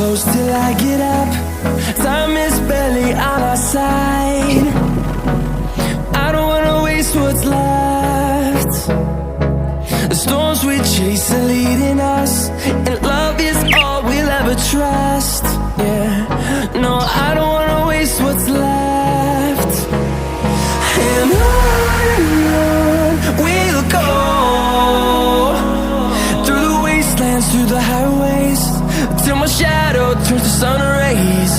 close till I get up. Time is barely on our side. I don't wanna waste what's left. The storms we chase are leading us, and love is all we'll ever trust. Yeah, no, I don't wanna waste what's left. And on we'll go, through the wastelands, through the highways, till my shadow turns to sun rays.